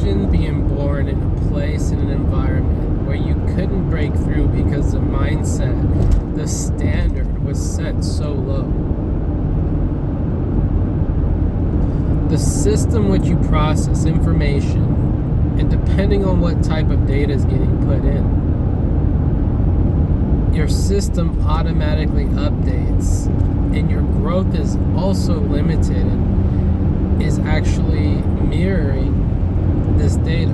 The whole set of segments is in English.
Imagine being born in a place, in an environment where you couldn't break through because the mindset, the standard was set so low. The system which you process information, and depending on what type of data is getting put in, your system automatically updates, and your growth is also limited and is actually mirroring this data.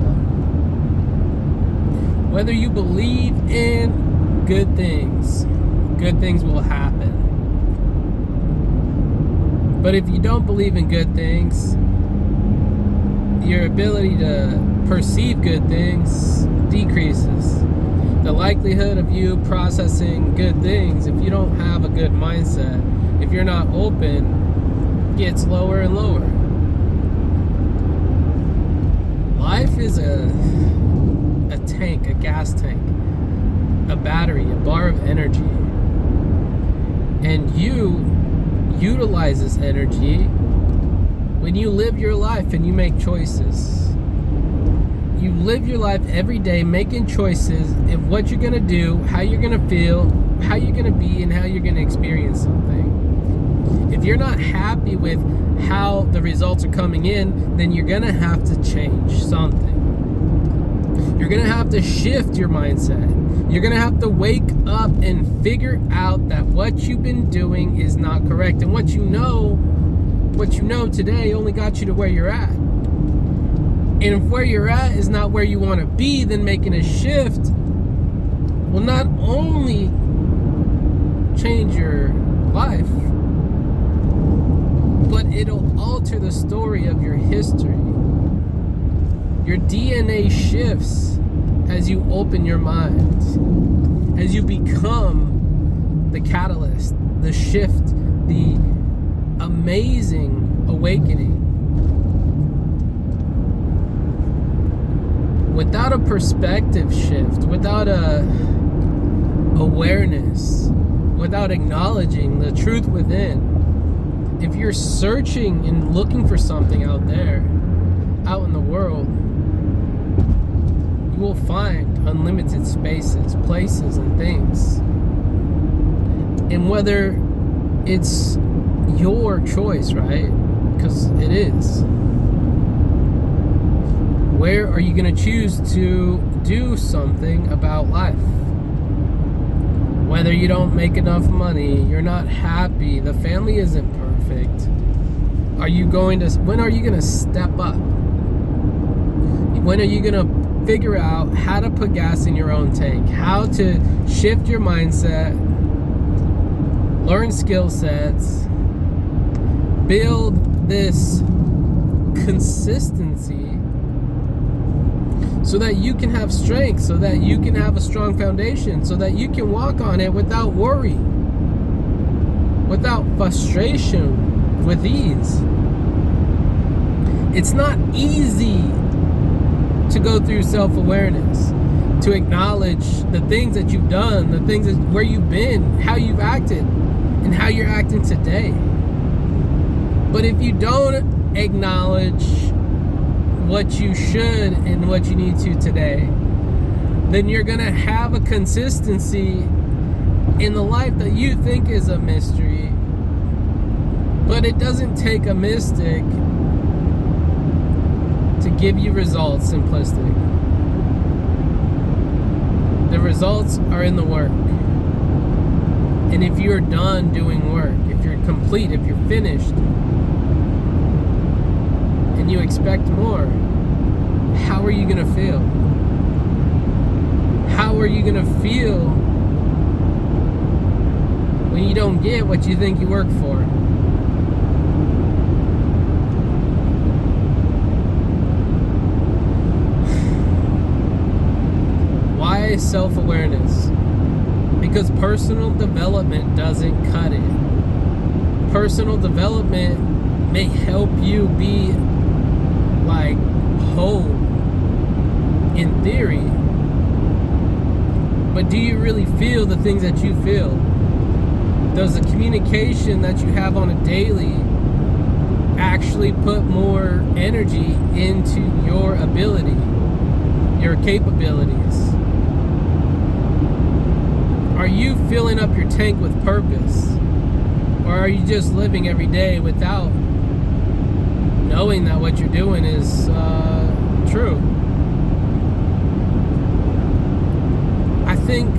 Whether you believe in good things will happen. But if you don't believe in good things, your ability to perceive good things decreases. The likelihood of you processing good things, if you don't have a good mindset, if you're not open, gets lower and lower. Life is a tank, a gas tank, a battery, a bar of energy. And you utilize this energy when you live your life and you make choices. You live your life every day making choices of what you're going to do, how you're going to feel, how you're going to be, and how you're going to experience something. If you're not happy with how the results are coming in, then you're going to have to change something. You're going to have to shift your mindset. You're going to have to wake up and figure out that what you've been doing is not correct. And what you know today only got you to where you're at. And if where you're at is not where you want to be, then making a shift will not only change your life, but it'll alter the story of your history. Your DNA shifts as you open your mind, as you become the catalyst, the shift, the amazing awakening. Without a perspective shift, without a awareness, without acknowledging the truth within, if you're searching and looking for something out there, out in the world, you will find unlimited spaces, places, and things. And whether it's your choice, right? Because it is. Where are you going to choose to do something about life? Whether you don't make enough money, you're not happy, the family isn't perfect. When are you going to step up? When are you going to figure out how to put gas in your own tank? How to shift your mindset, learn skill sets, build this consistency so that you can have strength, so that you can have a strong foundation, so that you can walk on it without worry, without frustration, with ease. It's not easy to go through self-awareness, to acknowledge the things that you've done, the things that, where you've been, how you've acted, and how you're acting today. But if you don't acknowledge what you should and what you need to today, then you're gonna have a consistency in the life that you think is a mystery. But it doesn't take a mystic to give you results simplistic. The results are in the work. And if you're done doing work, if you're complete, if you're finished, and you expect more, how are you going to feel? How are you going to feel when you don't get what you think you work for? Why self-awareness? Because personal development doesn't cut it. Personal development may help you be like whole in theory, but do you really feel the things that you feel? Does the communication that you have on a daily actually put more energy into your ability, your capabilities? Are you filling up your tank with purpose? Or are you just living every day without knowing that what you're doing is true? I think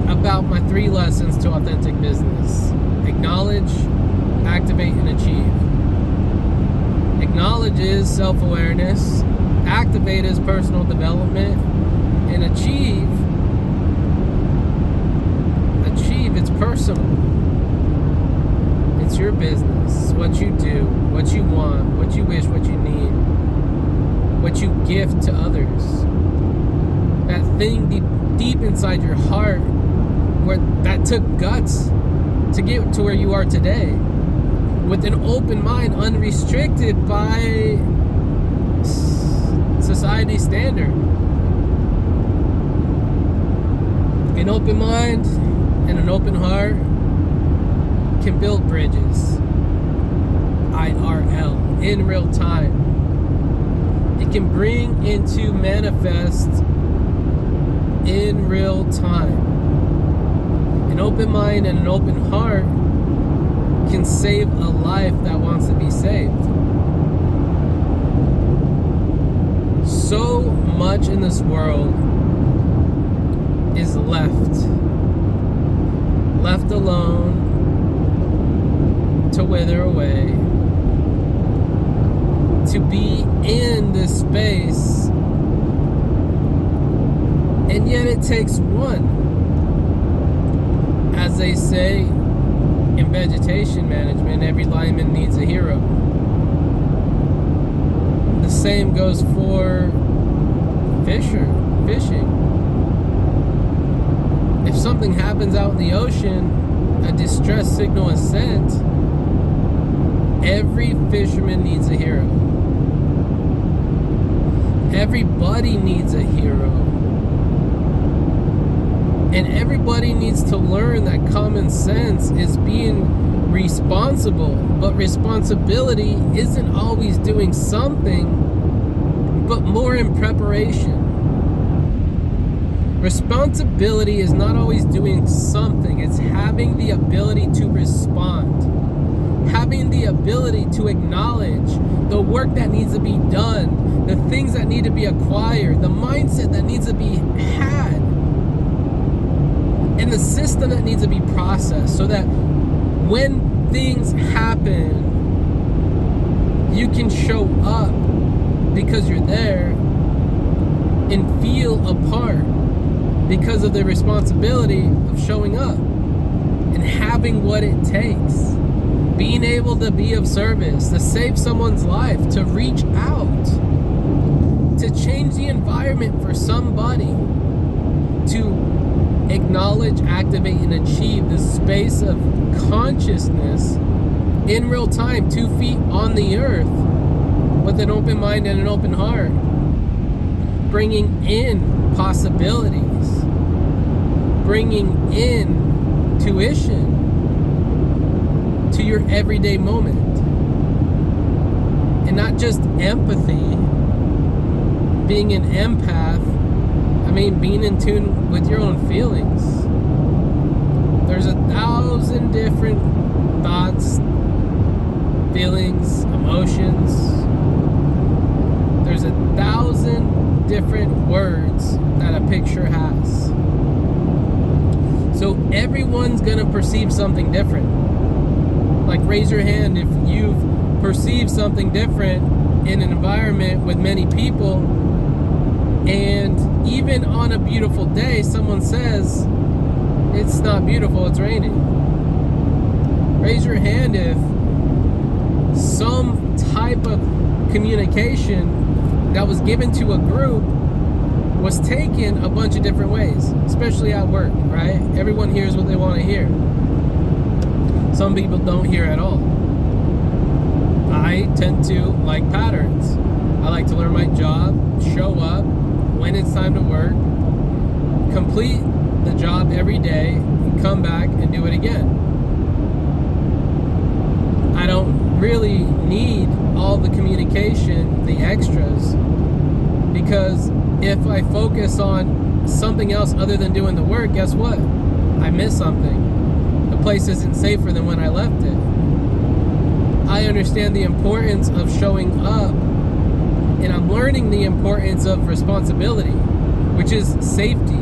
about my 3 lessons to authentic business: acknowledge, activate, and achieve. Acknowledge is self-awareness, activate is personal development, and achieve, it's personal. It's your business, what you do, what you want, what you wish, what you need, what you gift to others. That thing deep inside your heart that took guts to get to where you are today, with an open mind, unrestricted by society's standard. An open mind and an open heart can build bridges. IRL, in real time. It can bring into manifest in real time. An open mind and an open heart can save a life that wants to be saved. So much in this world is left alone to wither away, to be in this space, and yet it takes one. As they say in vegetation management, every lineman needs a hero. The same goes for fishing. If something happens out in the ocean, a distress signal is sent, every fisherman needs a hero. Everybody needs a hero. And everybody needs to learn that common sense is being responsible. But responsibility isn't always doing something, but more in preparation. Responsibility is not always doing something. It's having the ability to respond. Having the ability to acknowledge the work that needs to be done, the things that need to be acquired, the mindset that needs to be had, and the system that needs to be processed, so that when things happen, you can show up because you're there and feel a part because of the responsibility of showing up and having what it takes, being able to be of service, to save someone's life, to reach out, to change the environment for somebody, to acknowledge, activate, and achieve the space of consciousness in real time, 2 feet on the earth, with an open mind and an open heart, bringing in possibilities, bringing in tuition to your everyday moment, and not just empathy, being an empath. I mean, being in tune with your own feelings. There's 1,000 different thoughts, feelings, emotions. There's 1,000 different words that a picture has. So everyone's gonna perceive something different. Like, raise your hand if you've perceived something different in an environment with many people, and even on a beautiful day, someone says, it's not beautiful, it's raining. Raise your hand if some type of communication that was given to a group was taken a bunch of different ways, especially at work, right? Everyone hears what they want to hear. Some people don't hear at all. I tend to like patterns. I like to learn my job, show up when it's time to work, complete the job every day, and come back and do it again. I don't really need all the communication, the extras, because if I focus on something else other than doing the work, guess what? I miss something. The place isn't safer than when I left it. I understand the importance of showing up, and I'm learning the importance of responsibility, which is safety,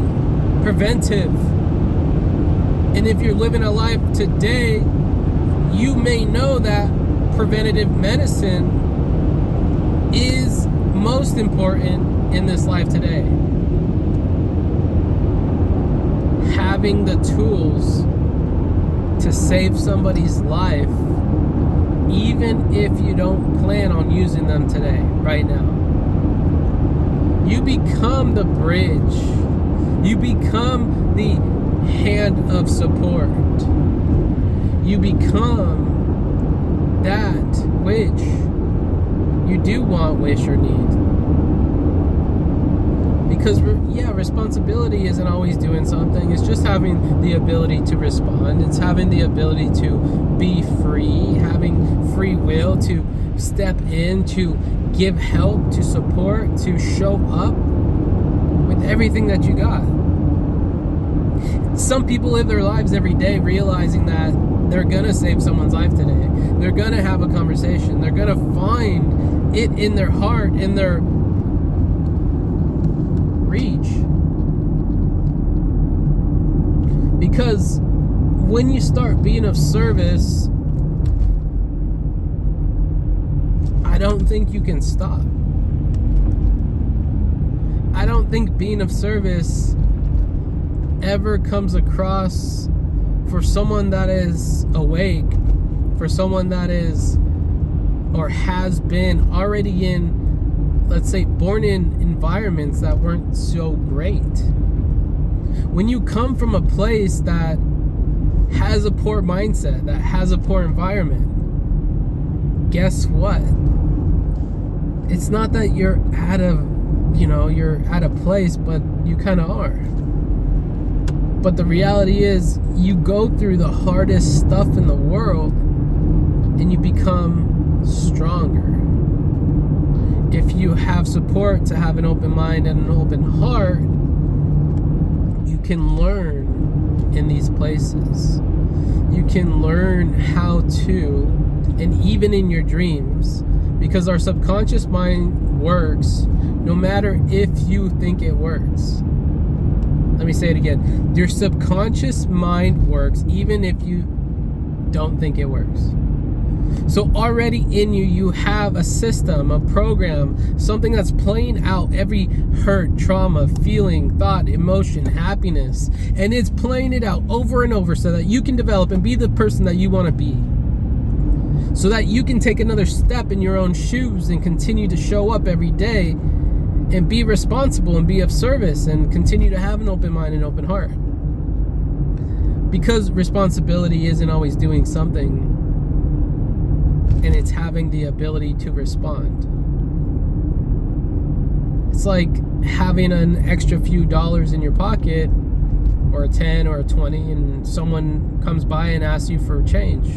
preventive. And if you're living a life today, you may know that preventative medicine is most important in this life today. Having the tools to save somebody's life, even if you don't plan on using them today, right now. You become the bridge. You become the hand of support. You become that which you do want, wish, or need. Because, responsibility isn't always doing something. It's just having the ability to respond. It's having the ability to be free, having free will to step in, to give help, to support, to show up with everything that you got. Some people live their lives every day realizing that they're gonna save someone's life today. They're gonna have a conversation. They're gonna find it in their heart, in their reach. Because when you start being of service, I don't think you can stop. I don't think being of service ever comes across for someone that is awake, for someone that is or has been already in, let's say, born in environments that weren't so great. When you come from a place that has a poor mindset, that has a poor environment, guess what? It's not that you're out of place, but you kind of are. But the reality is, you go through the hardest stuff in the world and you become stronger. If you have support to have an open mind and an open heart, you can learn in these places. You can learn how to, and even in your dreams, because our subconscious mind works no matter if you think it works. Let me say it again. Your subconscious mind works even if you don't think it works. So already in you, you have a system, a program, something that's playing out every hurt, trauma, feeling, thought, emotion, happiness. And it's playing it out over and over so that you can develop and be the person that you want to be. So that you can take another step in your own shoes and continue to show up every day and be responsible and be of service and continue to have an open mind and open heart. Because responsibility isn't always doing something, and it's having the ability to respond. It's like having an extra few dollars in your pocket, or a 10 or a 20, and someone comes by and asks you for change.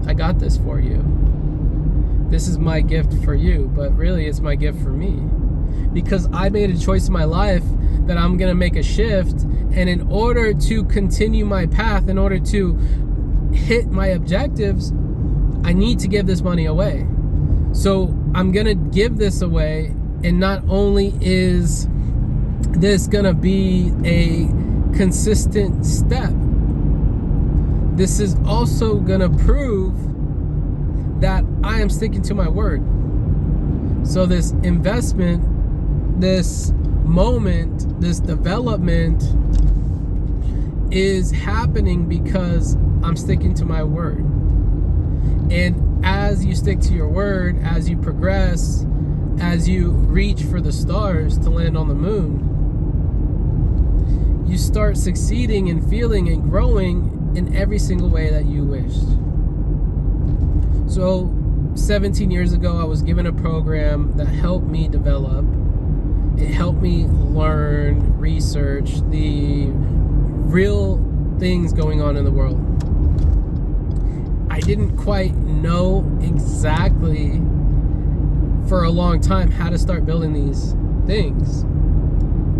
I got this for you. This is my gift for you, but really it's my gift for me. Because I made a choice in my life that I'm gonna make a shift, and in order to continue my path, in order to hit my objectives, I need to give this money away. So I'm gonna give this away, and not only is this gonna be a consistent step, this is also gonna prove that I am sticking to my word. So this investment, this moment, this development is happening because I'm sticking to my word. And as you stick to your word, as you progress, as you reach for the stars to land on the moon, you start succeeding and feeling and growing in every single way that you wished. So 17 years ago, I was given a program that helped me develop. It helped me learn, research the real things going on in the world. I didn't quite know exactly for a long time how to start building these things.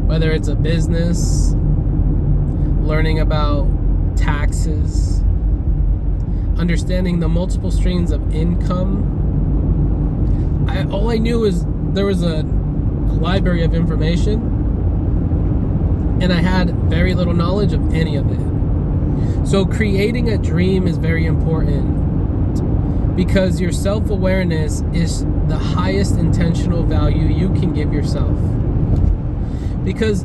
Whether it's a business, learning about taxes, understanding the multiple streams of income. All I knew was there was a library of information, and I had very little knowledge of any of it. So creating a dream is very important, because your self-awareness is the highest intentional value you can give yourself. Because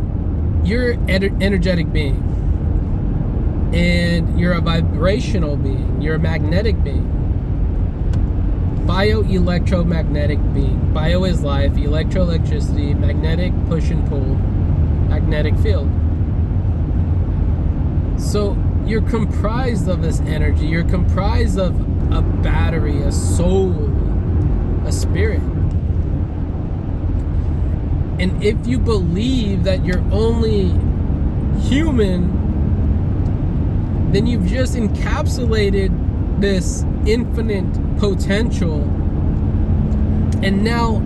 you're an energetic being, and you're a vibrational being, you're a magnetic being. Bio-electromagnetic being. Bio is life, electro-electricity, magnetic push and pull, magnetic field. So you're comprised of this energy. You're comprised of a battery, a soul, a spirit. And if you believe that you're only human, then you've just encapsulated this infinite potential and now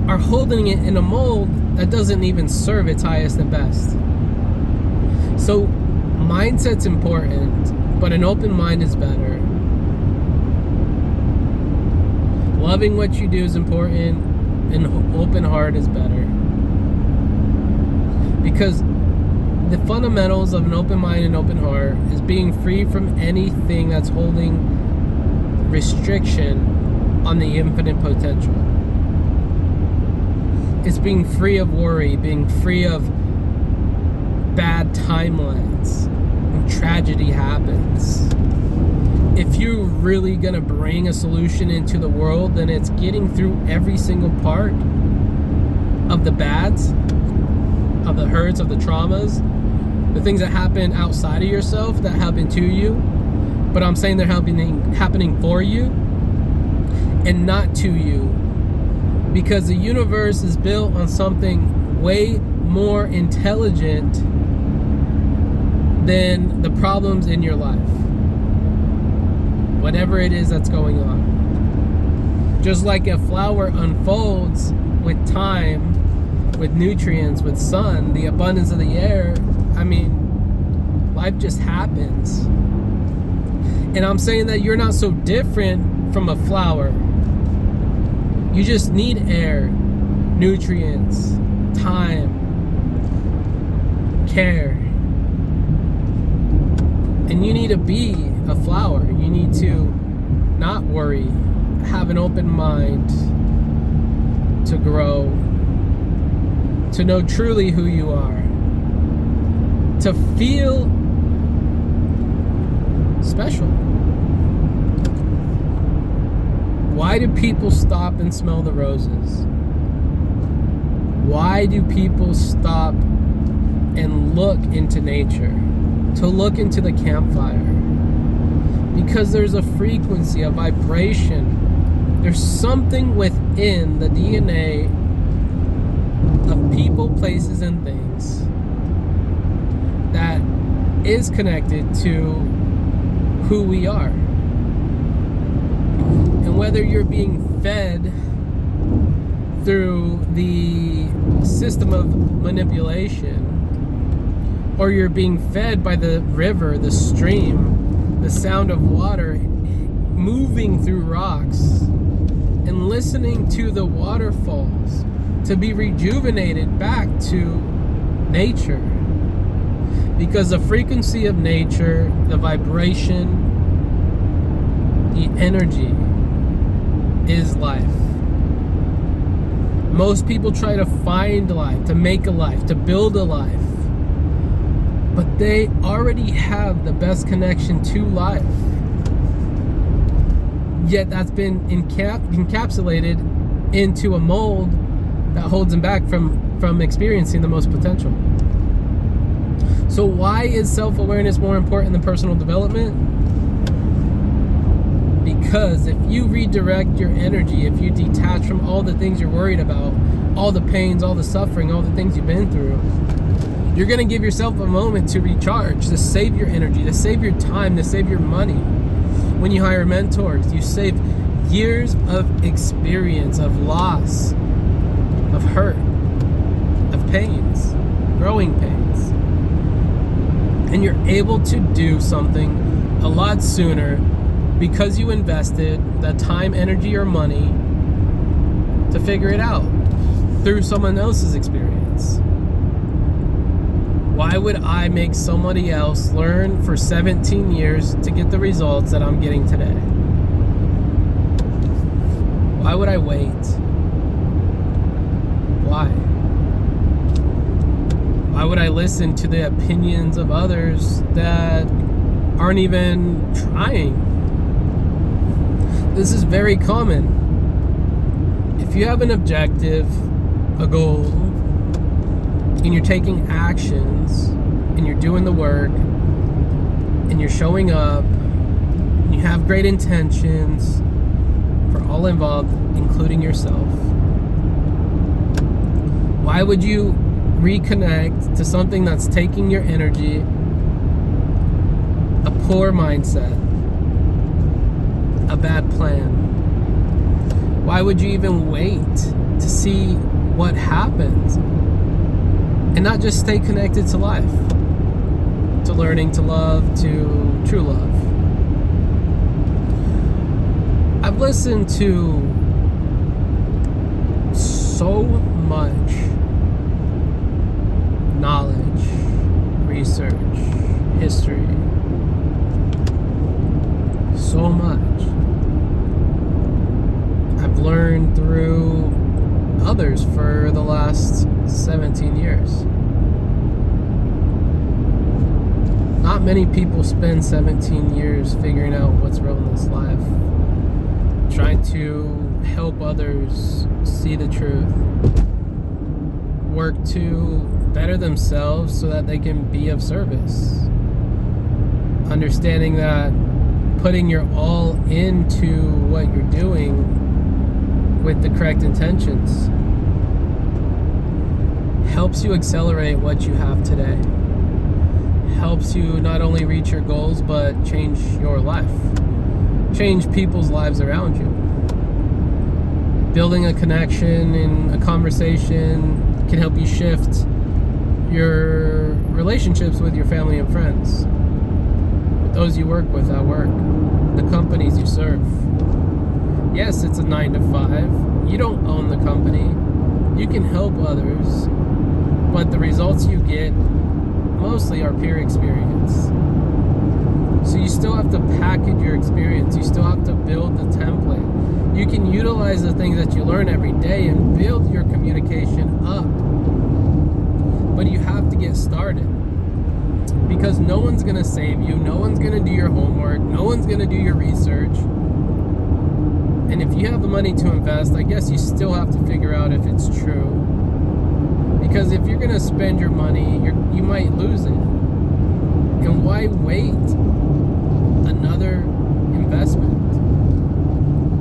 are holding it in a mold that doesn't even serve its highest and best. So mindset's important, but an open mind is better. Loving what you do is important, and open heart is better. Because the fundamentals of an open mind and open heart is being free from anything that's holding restriction on the infinite potential. It's being free of worry, being free of bad timelines when tragedy happens. If you're really gonna bring a solution into the world, then it's getting through every single part of the bads, of the hurts, of the traumas, the things that happen outside of yourself that happen to you, but I'm saying they're happening for you and not to you, because the universe is built on something way more intelligent than the problems in your life, whatever it is that's going on. Just like a flower unfolds with time, with nutrients, with sun, the abundance of the air, I mean, life just happens. And I'm saying that you're not so different from a flower. You just need air, nutrients, time, care. And you need to be a flower. You need to not worry, have an open mind, to grow, to know truly who you are, to feel special. Why do people stop and smell the roses? Why do people stop and look into nature, to look into the campfire? Because there's a frequency, a vibration. There's something within the DNA of people, places, and things that is connected to who we are. And whether you're being fed through the system of manipulation, or you're being fed by the river, the stream, the sound of water moving through rocks, and listening to the waterfalls to be rejuvenated back to nature. Because the frequency of nature, the vibration, the energy is life. Most people try to find life, to make a life, to build a life, but they already have the best connection to life. Yet that's been encapsulated into a mold that holds them back from experiencing the most potential. So why is self-awareness more important than personal development? Because if you redirect your energy, if you detach from all the things you're worried about, all the pains, all the suffering, all the things you've been through, you're going to give yourself a moment to recharge, to save your energy, to save your time, to save your money. When you hire mentors, you save years of experience, of loss, of hurt, of pains, growing pains. And you're able to do something a lot sooner because you invested that time, energy, or money to figure it out through someone else's experience. Why would I make somebody else learn for 17 years to get the results that I'm getting today? Why would I wait? Why? Why would I listen to the opinions of others that aren't even trying? This is very common. If you have an objective, a goal, and you're taking actions, and you're doing the work, and you're showing up, and you have great intentions for all involved, including yourself, why would you reconnect to something that's taking your energy, a poor mindset, a bad plan? Why would you even wait to see what happens and not just stay connected to life, to learning to love, to true love? I've listened to so much knowledge, research, history, so much. I've learned through others for the last 17 years. Not many people spend 17 years figuring out what's real in this life, trying to help others see the truth, work to better themselves so that they can be of service. Understanding that putting your all into what you're doing with the correct intentions helps you accelerate what you have today. Helps you not only reach your goals, but change your life. Change people's lives around you. Building a connection and a conversation can help you shift your relationships with your family and friends, with those you work with at work, the companies you serve. Yes, it's a 9 to 5. You don't own the company. You can help others, but the results you get mostly are peer experience. So you still have to package your experience. You still have to build the template. You can utilize the things that you learn every day and build your communication up. But you have to get started. Because no one's going to save you. No one's going to do your homework. No one's going to do your research. And if you have the money to invest, I guess you still have to figure out if it's true. Because if you're going to spend your money, you might lose it. And why wait another investment?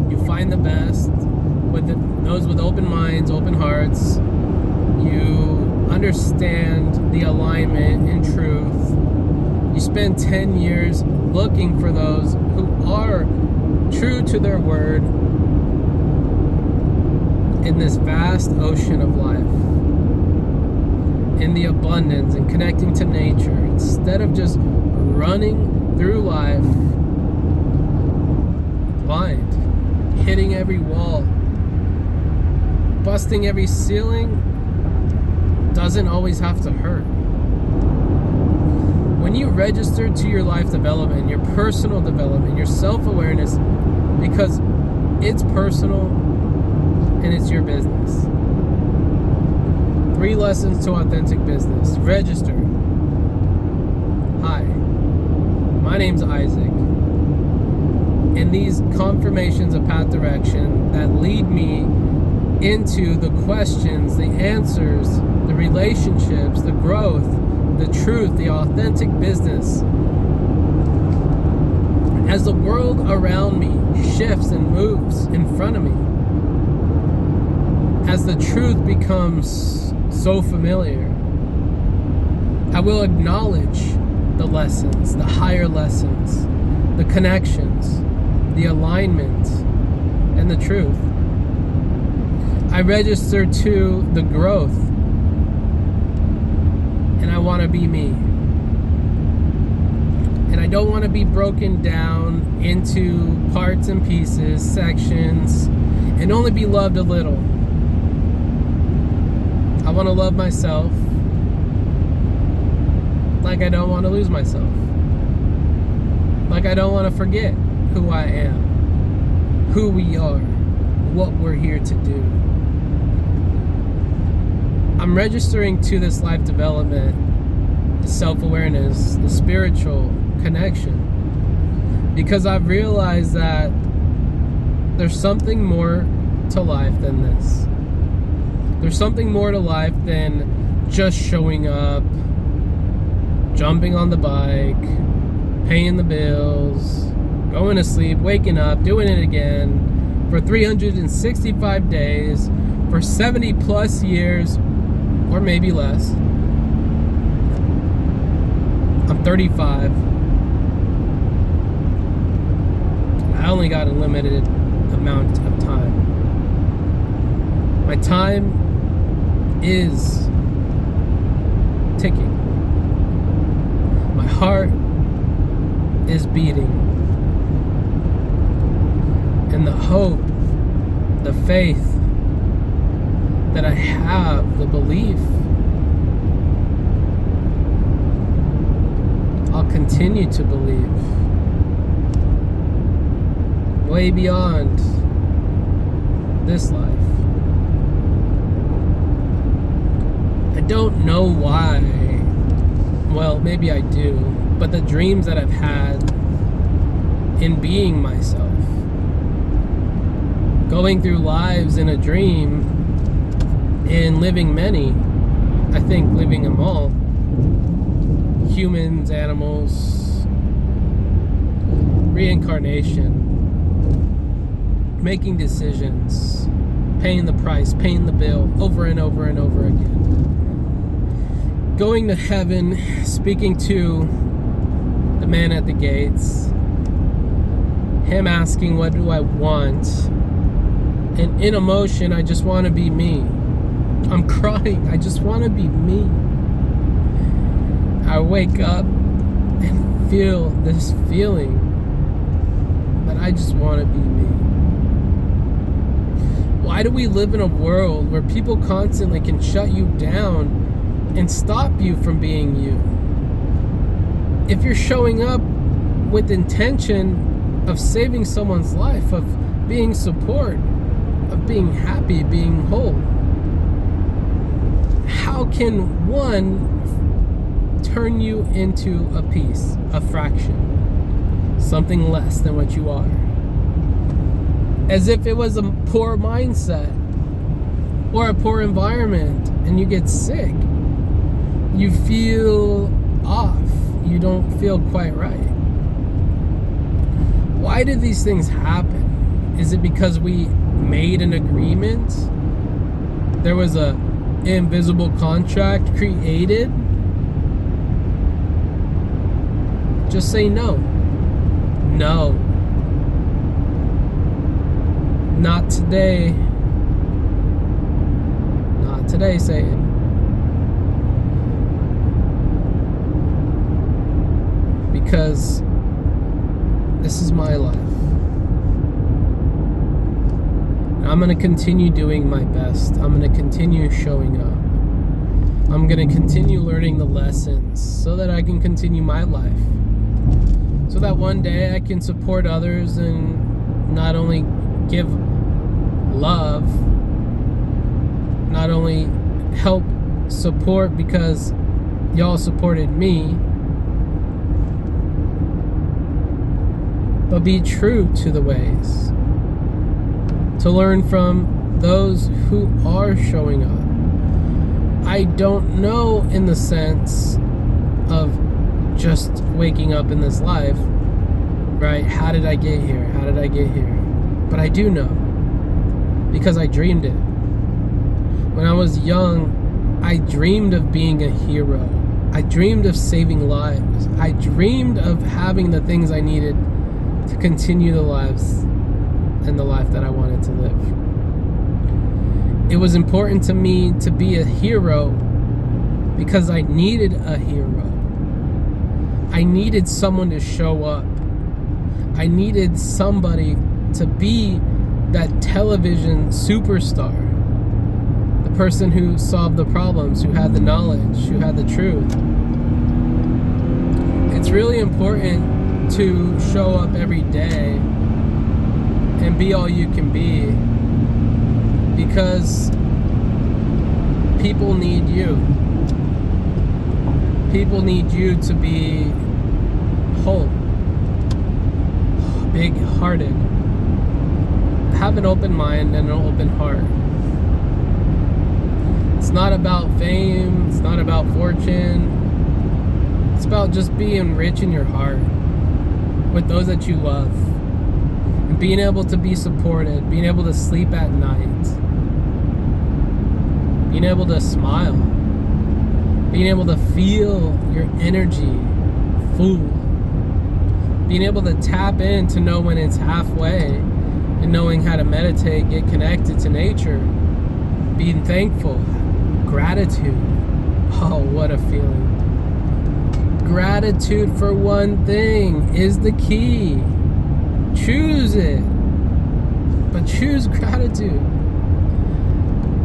You find the best with those with open minds, open hearts. You understand the alignment and truth. You spend 10 years looking for those who are true to their word in this vast ocean of life, in the abundance and connecting to nature, instead of just running through life blind, hitting every wall, busting every ceiling. Doesn't always have to hurt. When you register to your life development, your personal development, your self-awareness, because it's personal and it's your business. 3 lessons to authentic business. Register. Hi, my name's Isaac. And these confirmations of path direction that lead me into the questions, the answers, the relationships, the growth, the truth, the authentic business. As the world around me shifts and moves in front of me, as the truth becomes so familiar, I will acknowledge the lessons, the higher lessons, the connections, the alignment, and the truth. I register to the growth, and I want to be me. And I don't want to be broken down into parts and pieces, sections, and only be loved a little. I want to love myself like I don't want to lose myself. Like I don't want to forget who I am, who we are, what we're here to do. I'm registering to this life development, the self-awareness, the spiritual connection, because I've realized that there's something more to life than this. There's something more to life than just showing up, jumping on the bike, paying the bills, going to sleep, waking up, doing it again for 365 days, for 70 plus years, or maybe less. I'm 35. I only got a limited amount of time. My time is ticking. My heart is beating. And the hope, the faith that I have, the belief, I'll continue to believe way beyond this life. I don't know why. Well, maybe I do, but the dreams that I've had in being myself, going through lives in a dream, in living many, I think living them all, humans, animals, reincarnation, making decisions, paying the price, paying the bill over and over and over again, going to heaven, speaking to the man at the gates, him asking what do I want, and in emotion I just want to be me. I'm crying, I just want to be me. I wake up and feel this feeling that I just want to be me. Why do we live in a world where people constantly can shut you down and stop you from being you? If you're showing up with intention of saving someone's life, of being support, of being happy, being whole, how can one turn you into a piece, a fraction, something less than what you are? As if it was a poor mindset or a poor environment and you get sick. You feel off. You don't feel quite right. Why did these things happen? Is it because we made an agreement? There was a invisible contract created? Just say no. No. Not today. Not today, Satan. Because this is my life. I'm going to continue doing my best. I'm going to continue showing up. I'm going to continue learning the lessons so that I can continue my life. So that one day I can support others and not only give love, not only help support because y'all supported me, but be true to the ways. To learn from those who are showing up. I don't know in the sense of just waking up in this life, right? How did I get here? How did I get here? But I do know, because I dreamed it. When I was young, I dreamed of being a hero. I dreamed of saving lives. I dreamed of having the things I needed to continue the lives and the life that I wanted to live. It was important to me to be a hero because I needed a hero. I needed someone to show up. I needed somebody to be that television superstar. The person who solved the problems, who had the knowledge, who had the truth. It's really important to show up every day and be all you can be, because people need you. People need you to be whole, big-hearted. Have an open mind and an open heart. It's not about fame, it's not about fortune. It's about just being rich in your heart with those that you love. And being able to be supported, being able to sleep at night. Being able to smile. Being able to feel your energy full. Being able to tap in to know when it's halfway. And knowing how to meditate, get connected to nature. Being thankful. Gratitude. Oh, what a feeling. Gratitude for one thing is the key. Choose it. But choose gratitude.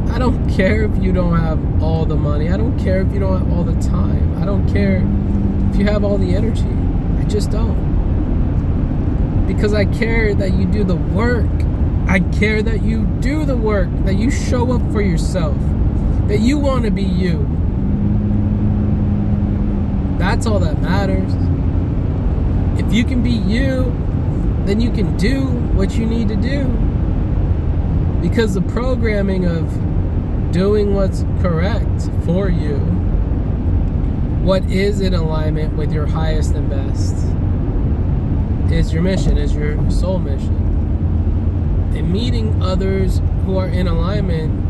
I don't care if you don't have all the money. I don't care if you don't have all the time. I don't care if you have all the energy. I just don't. Because I care that you do the work. I care that you do the work. That you show up for yourself. That you want to be you. That's all that matters. If you can be you, then you can do what you need to do. Because the programming of doing what's correct for you, what is in alignment with your highest and best, is your mission, is your soul mission. And meeting others who are in alignment,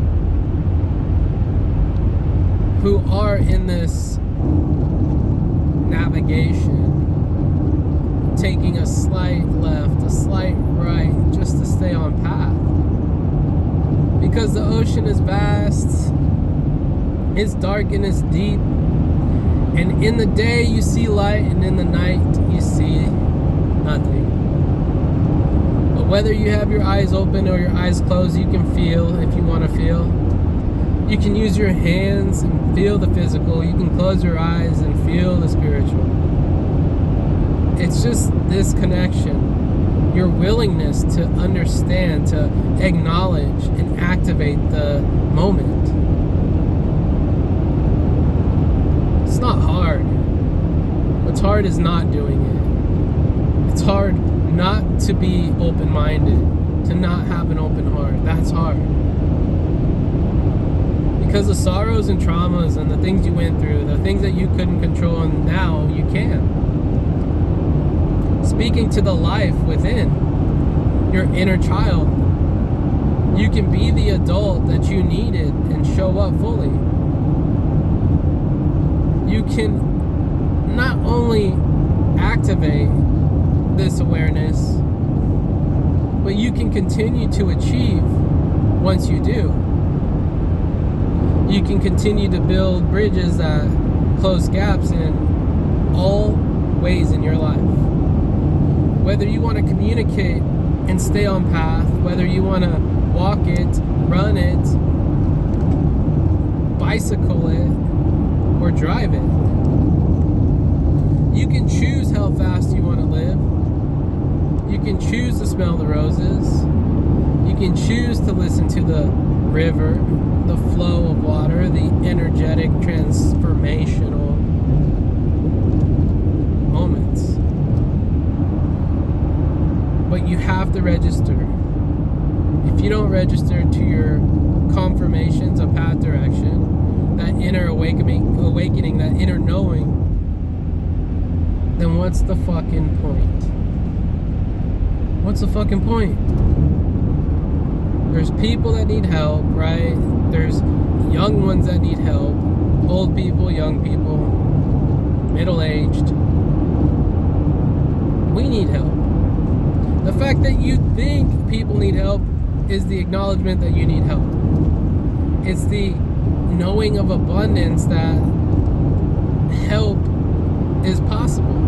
who are in this navigation, taking a slight left, a slight right, just to stay on path. Because the ocean is vast, it's dark and it's deep, and in the day you see light, and in the night you see nothing. But whether you have your eyes open or your eyes closed, you can feel if you want to feel. You can use your hands and feel the physical. You can close your eyes and feel the spiritual. It's just this connection. Your willingness to understand, to acknowledge and activate the moment. It's not hard. What's hard is not doing it. It's hard not to be open-minded, to not have an open heart. That's hard. Because the sorrows and traumas and the things you went through, the things that you couldn't control, and now you can. Speaking to the life within your inner child, you can be the adult that you needed and show up fully. You can not only activate this awareness, but you can continue to achieve once you do. You can continue to build bridges that close gaps in all ways in your life. Whether you want to communicate and stay on path, whether you want to walk it, run it, bicycle it, or drive it. You can choose how fast you want to live. You can choose to smell the roses. You can choose to listen to the river, the flow of water, the energetic, transformational moments. But you have to register. If you don't register to your confirmations of path direction, that inner awakening, that inner knowing, then what's the fucking point? What's the fucking point? There's people that need help, right? There's young ones that need help, old people, young people, middle-aged. We need help. The fact that you think people need help is the acknowledgement that you need help. It's the knowing of abundance that help is possible.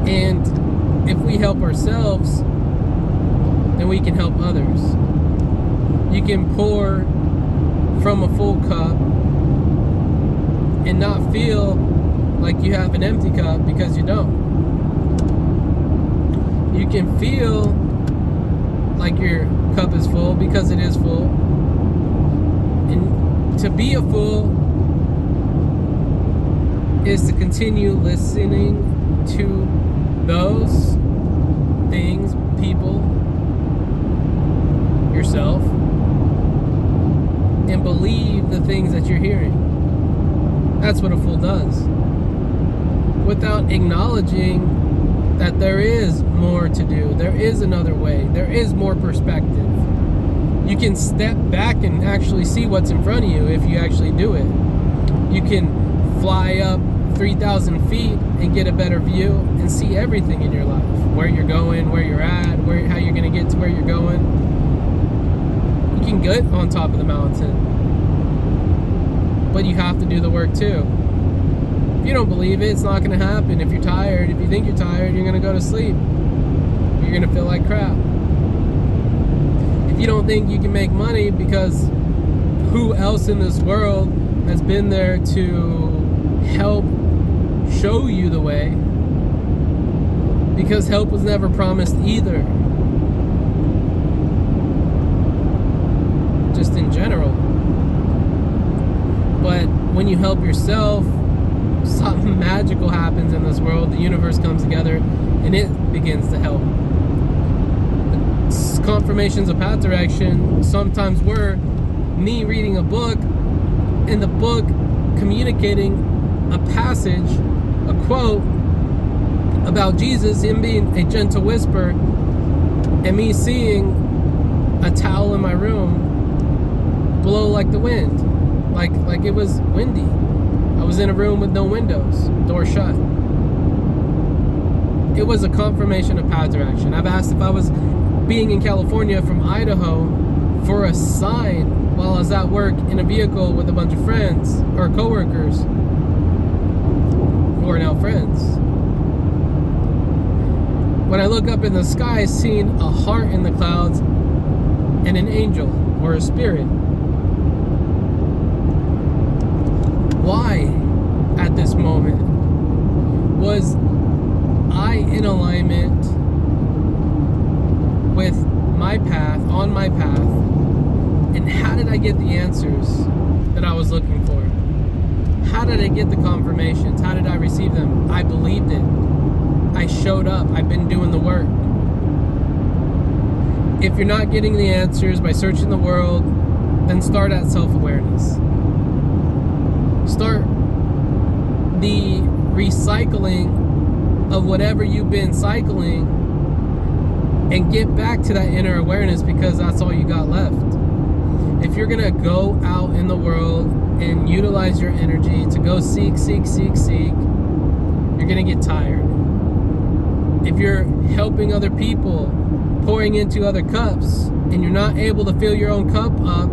And if we help ourselves, then we can help others. You can pour from a full cup and not feel like you have an empty cup, because you don't. You can feel like your cup is full because it is full. And to be a fool is to continue listening to those things, people, yourself, and believe the things that you're hearing. That's what a fool does. Without acknowledging that there is more to do, there is another way, there is more perspective. You can step back and actually see what's in front of you if you actually do it. You can fly up 3,000 feet and get a better view and see everything in your life. Where you're going, where you're at, how you're going to get to where you're going. You can get on top of the mountain, but you have to do the work too. If you don't believe it, it's not going to happen. If you're tired, if you think you're tired, you're going to go to sleep. You're going to feel like crap. If you don't think you can make money, because who else in this world has been there to help show you the way? Because help was never promised either. Just in general. But when you help yourself, something magical happens in this world. The universe comes together and it begins to help. Confirmations of path direction sometimes were me reading a book, and the book communicating a passage, a quote about Jesus, him being a gentle whisper, and me seeing a towel in my room blow like the wind, like it was windy. I was in a room with no windows, door shut. It was a confirmation of path direction. I've asked if I was being in California from Idaho for a sign while I was at work in a vehicle with a bunch of friends or coworkers who are now friends. When I look up in the sky, seeing a heart in the clouds and an angel or a spirit. Why, at this moment, was I in alignment with my path, on my path, and how did I get the answers that I was looking for? How did I get the confirmations? How did I receive them? I believed it. I showed up. I've been doing the work. If you're not getting the answers by searching the world, then start at self-awareness. Start the recycling of whatever you've been cycling and get back to that inner awareness, because that's all you got left. If you're gonna go out in the world and utilize your energy to go seek, you're gonna get tired. If you're helping other people, pouring into other cups, and you're not able to fill your own cup up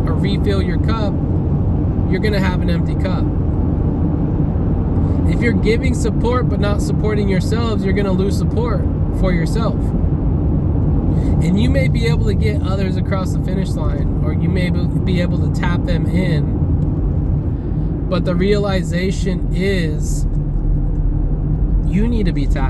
or refill your cup, you're gonna have an empty cup. If you're giving support but not supporting yourselves, you're gonna lose support for yourself. And you may be able to get others across the finish line, or you may be able to tap them in, but the realization is you need to be tapped